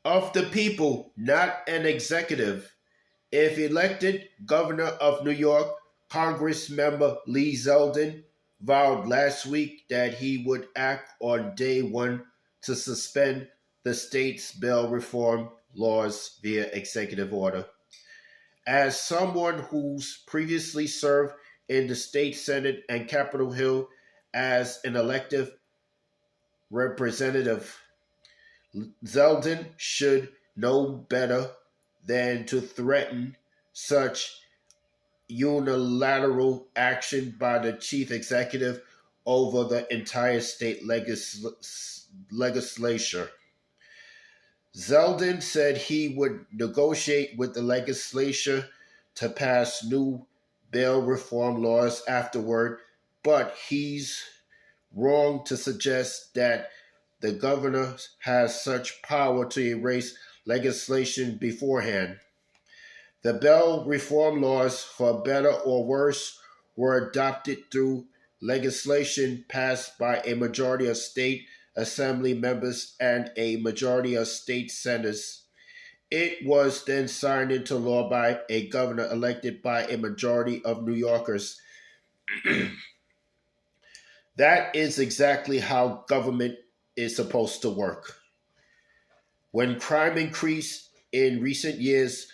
of the people, not an executive. If elected governor of New York, Congress member Lee Zeldin vowed last week that he would act on day one to suspend the state's bail reform laws via executive order. As someone who's previously served in the state Senate and Capitol Hill as an elected representative, Zeldin should know better than to threaten such unilateral action by the chief executive over the entire state legislature. Zeldin said he would negotiate with the legislature to pass new bail reform laws afterward, but he's wrong to suggest that the governor has such power to erase legislation beforehand. The bail reform laws, for better or worse, were adopted through legislation passed by a majority of state assembly members and a majority of state senators. It was then signed into law by a governor elected by a majority of New Yorkers. That is exactly how government is supposed to work. When crime increased in recent years,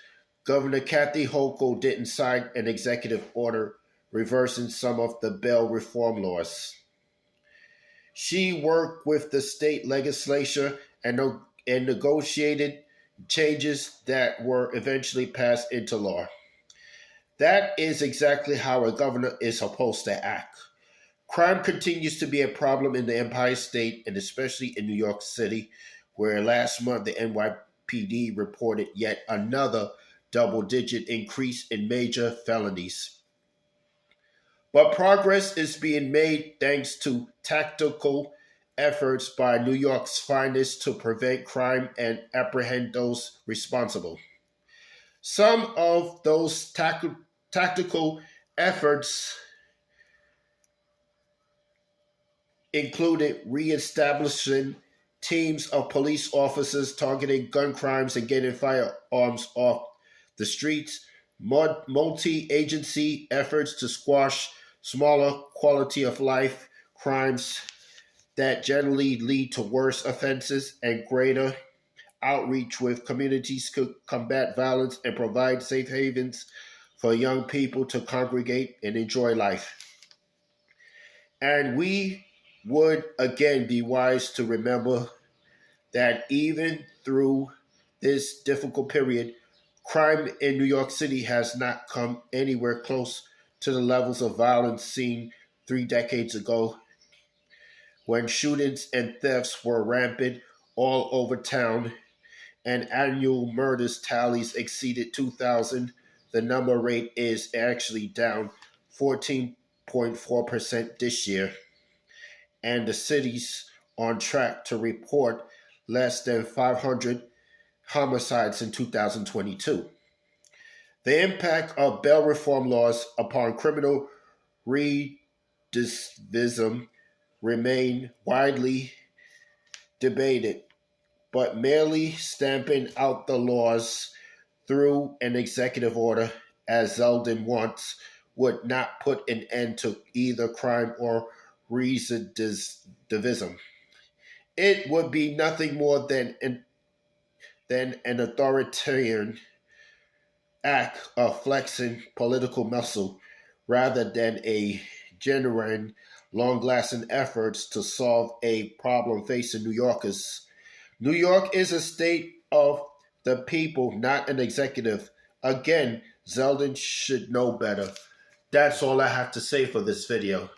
Governor Kathy Hochul didn't sign an executive order reversing some of the bail reform laws. She worked with the state legislature and negotiated changes that were eventually passed into law. That is exactly how a governor is supposed to act. Crime continues to be a problem in the Empire State and especially in New York City, where last month the NYPD reported yet another double-digit increase in major felonies. But progress is being made thanks to tactical efforts by New York's finest to prevent crime and apprehend those responsible. Some of those tactical efforts included reestablishing teams of police officers targeting gun crimes and getting firearms off the streets, multi-agency efforts to squash smaller quality of life crimes that generally lead to worse offenses, and greater outreach with communities to combat violence and provide safe havens for young people to congregate and enjoy life. And we would again be wise to remember that even through this difficult period, crime in New York City has not come anywhere close to the levels of violence seen 3 decades ago, when shootings and thefts were rampant all over town and annual murders tallies exceeded 2,000. The number rate is actually down 14.4% this year, and the city's on track to report less than 500 homicides in 2022. The impact of bail reform laws upon criminal recidivism remain widely debated, but merely stamping out the laws through an executive order, as Zeldin wants, would not put an end to either crime or recidivism. It would be nothing more than an authoritarian act of flexing political muscle rather than a genuine, long-lasting efforts to solve a problem facing New Yorkers. New York is a state of the people, not an executive. Again, Zeldin should know better. That's all I have to say for this video.